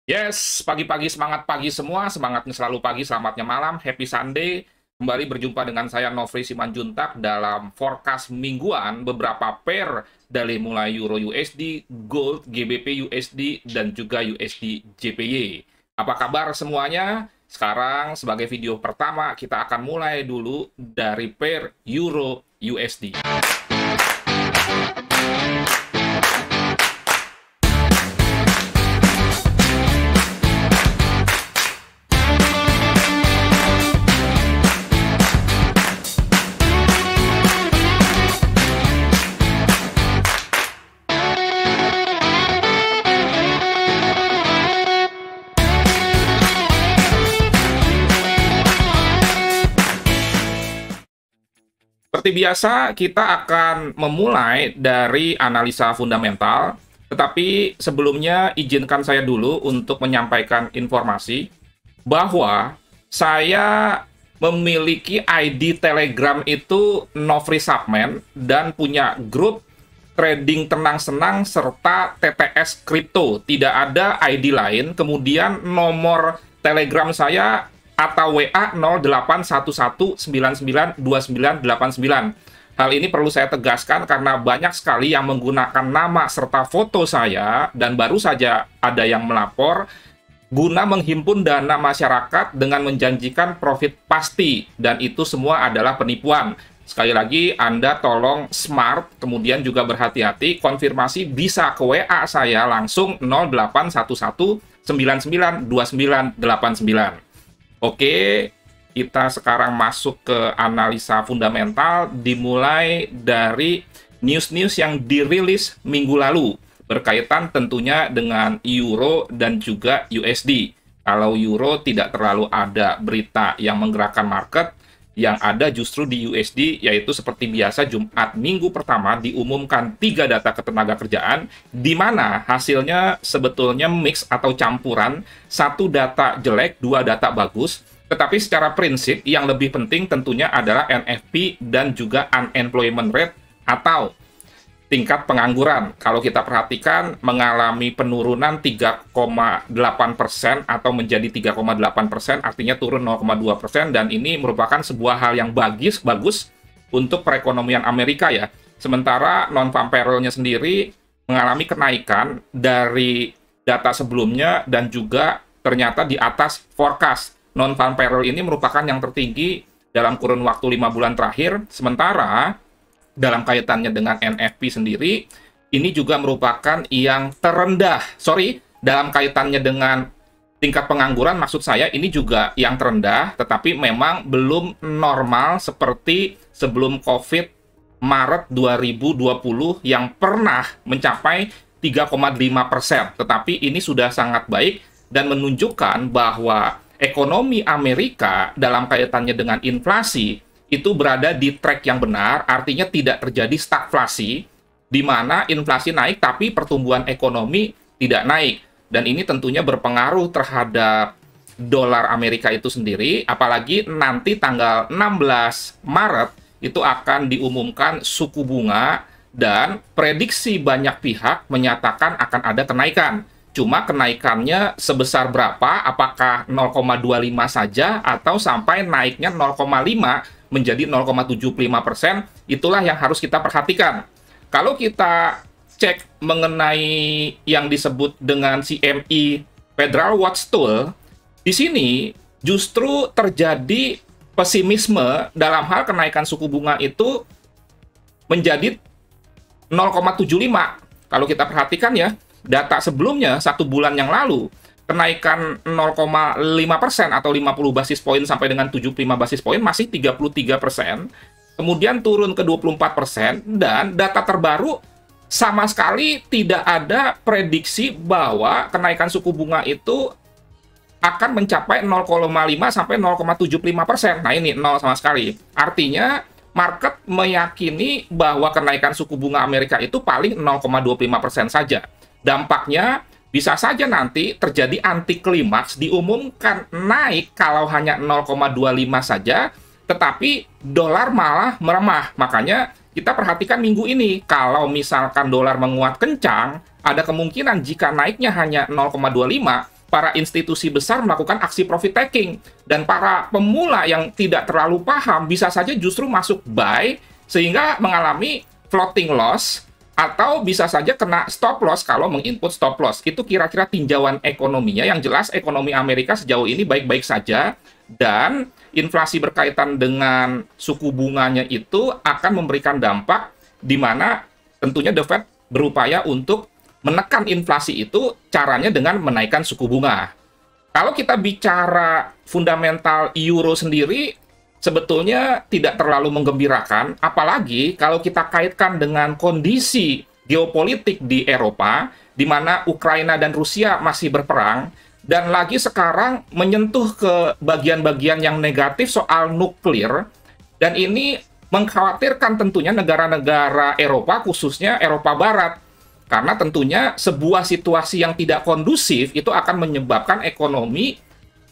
Yes, pagi-pagi semangat pagi semua, semangatnya selalu pagi, selamatnya malam, happy Sunday. Kembali berjumpa dengan saya Nofri Simanjuntak dalam forecast mingguan beberapa pair dari mulai Euro USD, Gold, GBP USD, dan juga USD JPY. Apa kabar semuanya? Sekarang sebagai video pertama kita akan mulai dulu dari pair Euro USD. Seperti biasa, kita akan memulai dari analisa fundamental, tetapi sebelumnya izinkan saya dulu untuk menyampaikan informasi bahwa saya memiliki ID Telegram itu Nofri Subman dan punya grup trading tenang-senang serta TTS Crypto. Tidak ada ID lain, kemudian nomor Telegram saya atau WA 0811992989. Hal ini perlu saya tegaskan karena banyak sekali yang menggunakan nama serta foto saya dan baru saja ada yang melapor guna menghimpun dana masyarakat dengan menjanjikan profit pasti, dan itu semua adalah penipuan. Sekali lagi, Anda tolong smart, kemudian juga berhati-hati, konfirmasi bisa ke WA saya langsung 0811992989. Oke, kita sekarang masuk ke analisa fundamental, dimulai dari news-news yang dirilis minggu lalu, berkaitan tentunya dengan Euro dan juga USD. Kalau Euro tidak terlalu ada berita yang menggerakkan market, yang ada justru di USD, yaitu seperti biasa Jumat minggu pertama diumumkan 3 data ketenagakerjaan, di mana hasilnya sebetulnya mix atau campuran, 1 data jelek, 2 data bagus, tetapi secara prinsip yang lebih penting tentunya adalah NFP dan juga unemployment rate atau tingkat pengangguran. Kalau kita perhatikan mengalami penurunan 3,8% atau menjadi 3,8%, artinya turun 0,2%, dan ini merupakan sebuah hal yang bagus untuk perekonomian Amerika ya. Sementara non-farm payroll-nya sendiri mengalami kenaikan dari data sebelumnya dan juga ternyata di atas forecast. Non-farm payroll ini merupakan yang tertinggi dalam kurun waktu 5 bulan terakhir, sementara dalam kaitannya dengan NFP sendiri, ini juga merupakan yang terendah. Dalam kaitannya dengan tingkat pengangguran, maksud saya ini juga yang terendah, tetapi memang belum normal seperti sebelum COVID Maret 2020 yang pernah mencapai 3,5%. Tetapi ini sudah sangat baik dan menunjukkan bahwa ekonomi Amerika dalam kaitannya dengan inflasi itu berada di track yang benar, artinya tidak terjadi stagflasi, di mana inflasi naik tapi pertumbuhan ekonomi tidak naik. Dan ini tentunya berpengaruh terhadap dolar Amerika itu sendiri, apalagi nanti tanggal 16 Maret itu akan diumumkan suku bunga, dan prediksi banyak pihak menyatakan akan ada kenaikan. Cuma kenaikannya sebesar berapa, apakah 0,25 saja atau sampai naiknya 0,5 menjadi 0,75%, itulah yang harus kita perhatikan. Kalau kita cek mengenai yang disebut dengan CME Federal Watch Tool, di sini justru terjadi pesimisme dalam hal kenaikan suku bunga itu menjadi 0,75. Kalau kita perhatikan ya, data sebelumnya 1 bulan yang lalu, kenaikan 0,5% atau 50 basis poin sampai dengan 75 basis poin masih 33%, kemudian turun ke 24%, dan data terbaru sama sekali tidak ada prediksi bahwa kenaikan suku bunga itu akan mencapai 0,5 sampai 0,75%. Nah ini 0 sama sekali. Artinya market meyakini bahwa kenaikan suku bunga Amerika itu paling 0,25% saja. Dampaknya bisa saja nanti terjadi anti klimaks, diumumkan naik kalau hanya 0,25 saja, tetapi dolar malah melemah. Makanya kita perhatikan minggu ini, kalau misalkan dolar menguat kencang, ada kemungkinan jika naiknya hanya 0,25, para institusi besar melakukan aksi profit taking. Dan para pemula yang tidak terlalu paham bisa saja justru masuk buy sehingga mengalami floating loss atau bisa saja kena stop loss kalau menginput stop loss. Itu kira-kira tinjauan ekonominya. Yang jelas ekonomi Amerika sejauh ini baik-baik saja dan inflasi berkaitan dengan suku bunganya itu akan memberikan dampak di mana tentunya The Fed berupaya untuk menekan inflasi itu caranya dengan menaikkan suku bunga. Kalau kita bicara fundamental euro sendiri, sebetulnya tidak terlalu menggembirakan, apalagi kalau kita kaitkan dengan kondisi geopolitik di Eropa, di mana Ukraina dan Rusia masih berperang, dan lagi sekarang menyentuh ke bagian-bagian yang negatif soal nuklir, dan ini mengkhawatirkan tentunya negara-negara Eropa, khususnya Eropa Barat. Karena tentunya sebuah situasi yang tidak kondusif itu akan menyebabkan ekonomi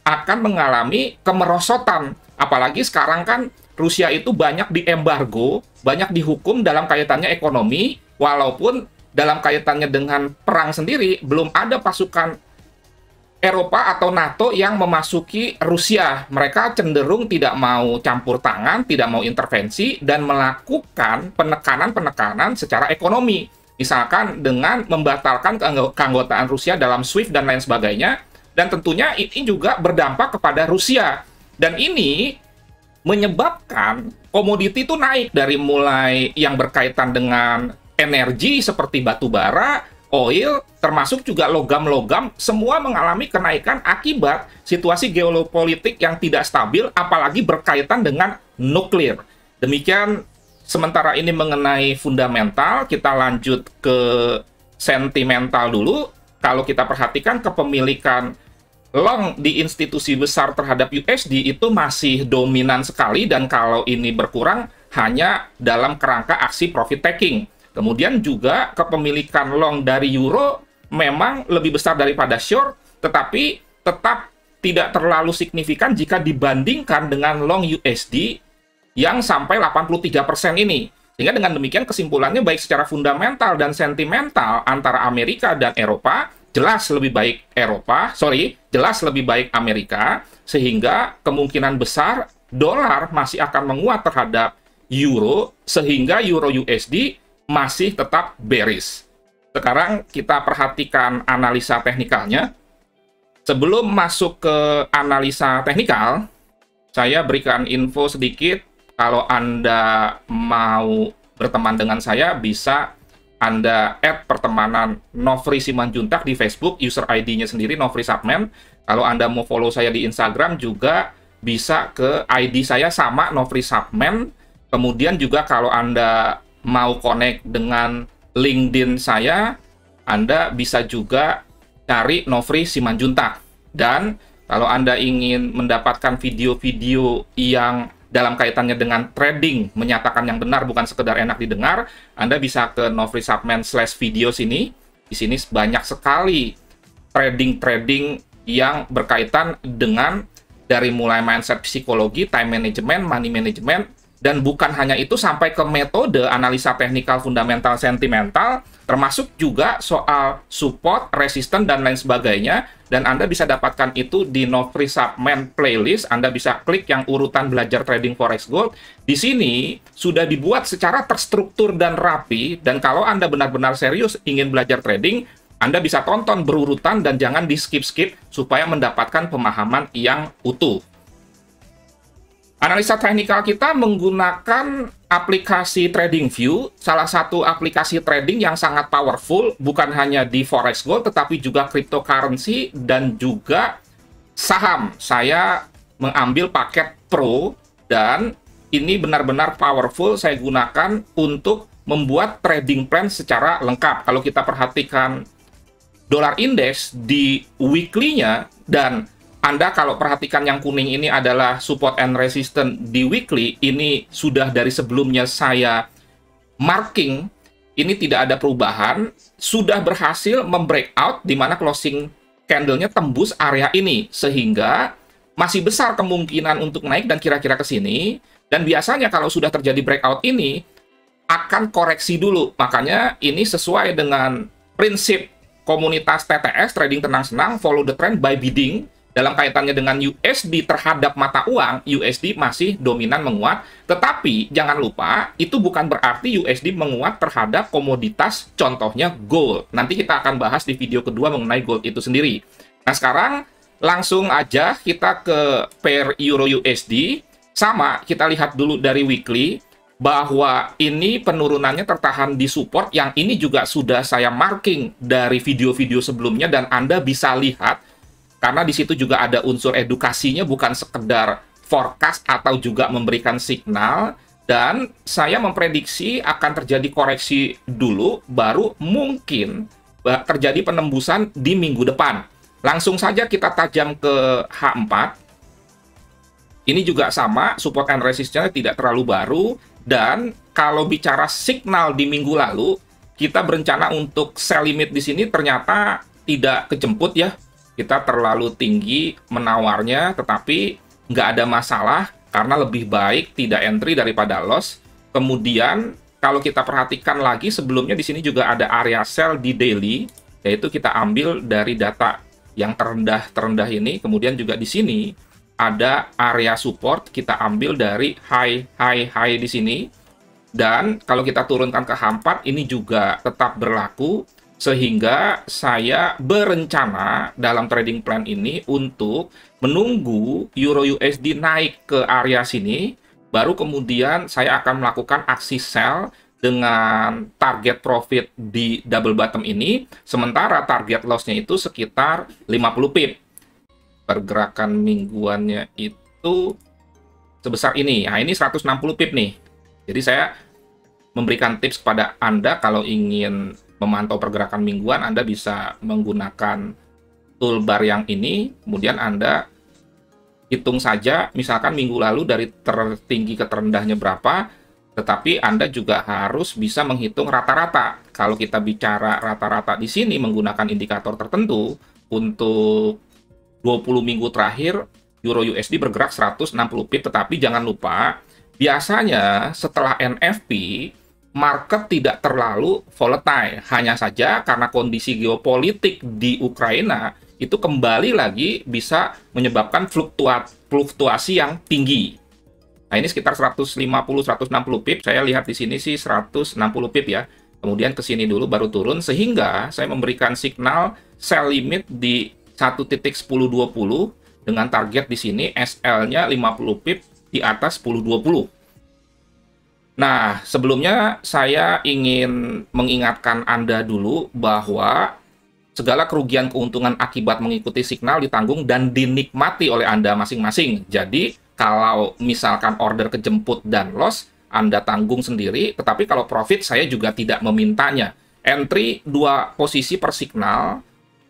akan mengalami kemerosotan. Apalagi sekarang kan Rusia itu banyak diembargo, banyak dihukum dalam kaitannya ekonomi, walaupun dalam kaitannya dengan perang sendiri belum ada pasukan Eropa atau NATO yang memasuki Rusia. Mereka cenderung tidak mau campur tangan, tidak mau intervensi, dan melakukan penekanan-penekanan secara ekonomi. Misalkan dengan membatalkan keanggotaan Rusia dalam SWIFT dan lain sebagainya, dan tentunya ini juga berdampak kepada Rusia. Dan ini menyebabkan komoditi itu naik dari mulai yang berkaitan dengan energi seperti batu bara, oil, termasuk juga logam-logam, semua mengalami kenaikan akibat situasi geopolitik yang tidak stabil, apalagi berkaitan dengan nuklir. Demikian sementara ini mengenai fundamental, kita lanjut ke sentimental dulu. Kalau kita perhatikan kepemilikan long di institusi besar terhadap USD itu masih dominan sekali, dan kalau ini berkurang hanya dalam kerangka aksi profit taking. Kemudian juga kepemilikan long dari euro memang lebih besar daripada short, tetapi tetap tidak terlalu signifikan jika dibandingkan dengan long USD yang sampai 83% ini. Sehingga dengan demikian kesimpulannya baik secara fundamental dan sentimental antara Amerika dan Eropa, jelas lebih baik jelas lebih baik Amerika, sehingga kemungkinan besar dolar masih akan menguat terhadap euro, sehingga euro USD masih tetap bearish. Sekarang kita perhatikan analisa teknikalnya. Sebelum masuk ke analisa teknikal, saya berikan info sedikit. Kalau Anda mau berteman dengan saya, bisa Anda add pertemanan Nofri Simanjuntak di Facebook, user ID-nya sendiri Nofri Subman. Kalau Anda mau follow saya di Instagram juga bisa ke ID saya sama, Nofri Subman. Kemudian juga kalau Anda mau connect dengan LinkedIn saya, Anda bisa juga cari Nofri Simanjuntak. Dan kalau Anda ingin mendapatkan video-video yang dalam kaitannya dengan trading, menyatakan yang benar, bukan sekedar enak didengar, Anda bisa ke Nofri Subman/video sini. Di sini banyak sekali trading-trading yang berkaitan dengan dari mulai mindset psikologi, time management, money management, dan bukan hanya itu, sampai ke metode analisa teknikal, fundamental, sentimental, termasuk juga soal support, resistance, dan lain sebagainya. Dan Anda bisa dapatkan itu di Nofri Subman playlist. Anda bisa klik yang urutan belajar trading forex gold. Di sini sudah dibuat secara terstruktur dan rapi. Dan kalau Anda benar-benar serius ingin belajar trading, Anda bisa tonton berurutan dan jangan di skip-skip supaya mendapatkan pemahaman yang utuh. Analisa teknikal kita menggunakan aplikasi TradingView, salah satu aplikasi trading yang sangat powerful, bukan hanya di forex gold, tetapi juga cryptocurrency dan juga saham. Saya mengambil paket Pro, dan ini benar-benar powerful, saya gunakan untuk membuat trading plan secara lengkap. Kalau kita perhatikan dolar indeks di weekly-nya, dan Anda kalau perhatikan yang kuning ini adalah support and resistance di weekly, ini sudah dari sebelumnya saya marking, ini tidak ada perubahan, sudah berhasil membreakout di mana closing candle-nya tembus area ini, sehingga masih besar kemungkinan untuk naik dan kira-kira ke sini. Dan biasanya kalau sudah terjadi breakout ini, akan koreksi dulu. Makanya ini sesuai dengan prinsip komunitas TTS, trading tenang senang, follow the trend by bidding, dalam kaitannya dengan USD terhadap mata uang, USD masih dominan menguat. Tetapi jangan lupa, itu bukan berarti USD menguat terhadap komoditas, contohnya gold. Nanti kita akan bahas di video kedua mengenai gold itu sendiri. Nah, sekarang langsung aja kita ke pair Euro USD. Sama, kita lihat dulu dari weekly, bahwa ini penurunannya tertahan di support, yang ini juga sudah saya marking dari video-video sebelumnya, dan Anda bisa lihat, karena di situ juga ada unsur edukasinya, bukan sekedar forecast atau juga memberikan signal. Dan saya memprediksi akan terjadi koreksi dulu, baru mungkin terjadi penembusan di minggu depan. Langsung saja kita tajam ke H4. Ini juga sama, support and resistance tidak terlalu baru. Dan kalau bicara signal di minggu lalu, kita berencana untuk sell limit di sini ternyata tidak kejemput ya. Kita terlalu tinggi menawarnya, tetapi nggak ada masalah karena lebih baik tidak entry daripada loss. Kemudian kalau kita perhatikan lagi, sebelumnya di sini juga ada area sell di daily, yaitu kita ambil dari data yang terendah ini. Kemudian juga di sini ada area support, kita ambil dari high di sini. Dan kalau kita turunkan ke H4, ini juga tetap berlaku. Sehingga saya berencana dalam trading plan ini untuk menunggu Euro USD naik ke area sini, baru kemudian saya akan melakukan aksi sell dengan target profit di double bottom ini, sementara target loss-nya itu sekitar 50 pip. Pergerakan mingguannya itu sebesar ini. Nah, ini 160 pip nih. Jadi saya memberikan tips kepada Anda kalau ingin memantau pergerakan mingguan, Anda bisa menggunakan toolbar yang ini, kemudian Anda hitung saja, misalkan minggu lalu dari tertinggi ke terendahnya berapa, tetapi Anda juga harus bisa menghitung rata-rata. Kalau kita bicara rata-rata di sini menggunakan indikator tertentu, untuk 20 minggu terakhir, Euro USD bergerak 160 pip, tetapi jangan lupa, biasanya setelah NFP, market tidak terlalu volatile. Hanya saja karena kondisi geopolitik di Ukraina itu kembali lagi bisa menyebabkan fluktuasi yang tinggi. Nah, ini sekitar 150-160 pip. Saya lihat di sini sih 160 pip ya. Kemudian ke sini dulu baru turun, sehingga saya memberikan signal sell limit di 1.1020 dengan target di sini SL-nya 50 pip di atas 1020. Nah, sebelumnya saya ingin mengingatkan Anda dulu bahwa segala kerugian keuntungan akibat mengikuti signal ditanggung dan dinikmati oleh Anda masing-masing. Jadi, kalau misalkan order kejemput dan loss, Anda tanggung sendiri, tetapi kalau profit saya juga tidak memintanya. Entry 2 posisi per signal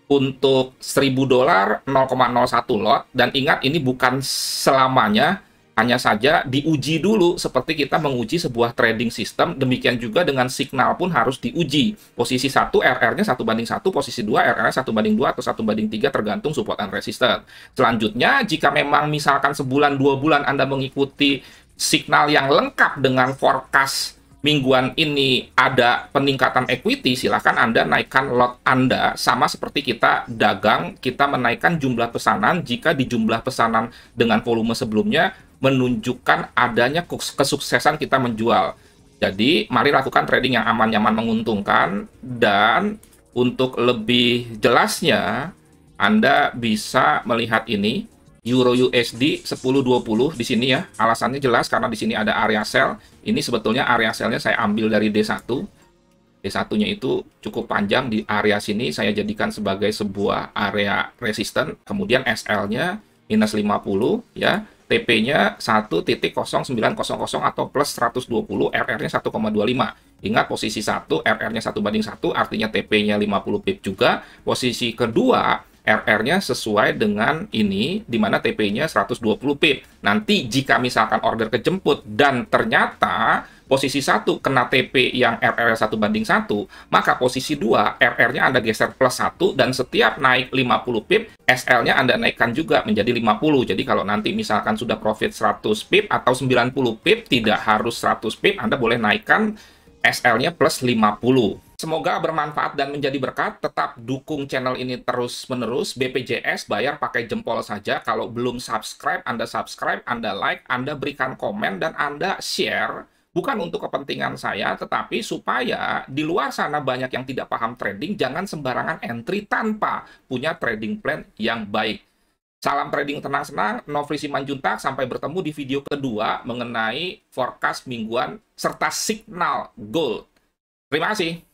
untuk $1.000 0,01 lot, dan ingat ini bukan selamanya. Hanya saja diuji dulu seperti kita menguji sebuah trading system, demikian juga dengan signal pun harus diuji. Posisi 1 RR-nya 1:1, posisi 2 RR-nya 1:2 atau 1:3 tergantung support and resistance. Selanjutnya, jika memang misalkan sebulan 2 bulan Anda mengikuti signal yang lengkap dengan forecast mingguan ini ada peningkatan equity, silahkan Anda naikkan lot Anda. Sama seperti kita dagang, kita menaikkan jumlah pesanan jika di jumlah pesanan dengan volume sebelumnya menunjukkan adanya kesuksesan kita menjual. Jadi, mari lakukan trading yang aman, nyaman, menguntungkan. Dan untuk lebih jelasnya, Anda bisa melihat ini, Euro USD 10.20 di sini ya. Alasannya jelas karena di sini ada area sell. Ini sebetulnya area sell-nya saya ambil dari D1. D1-nya itu cukup panjang, di area sini saya jadikan sebagai sebuah area resisten. Kemudian SL-nya minus 50 ya. TP-nya 1.0900 atau plus 120, RR-nya 1,25. Ingat posisi 1, RR-nya 1:1, artinya TP-nya 50 pip juga. Posisi kedua, RR-nya sesuai dengan ini, di mana TP-nya 120 pip. Nanti jika misalkan order kejemput dan ternyata posisi 1 kena TP yang RR-nya 1:1, maka posisi 2 RR-nya Anda geser plus 1, dan setiap naik 50 pip, SL-nya Anda naikkan juga menjadi 50. Jadi kalau nanti misalkan sudah profit 100 pip atau 90 pip, tidak harus 100 pip, Anda boleh naikkan SL-nya plus 50. Semoga bermanfaat dan menjadi berkat. Tetap dukung channel ini terus-menerus. BPJS bayar pakai jempol saja. Kalau belum subscribe, Anda like, Anda berikan komen, dan Anda share. Bukan untuk kepentingan saya, tetapi supaya di luar sana banyak yang tidak paham trading, jangan sembarangan entry tanpa punya trading plan yang baik. Salam trading tenang-senang, Nofri Simanjuntak. Sampai bertemu di video kedua mengenai forecast mingguan serta signal gold. Terima kasih.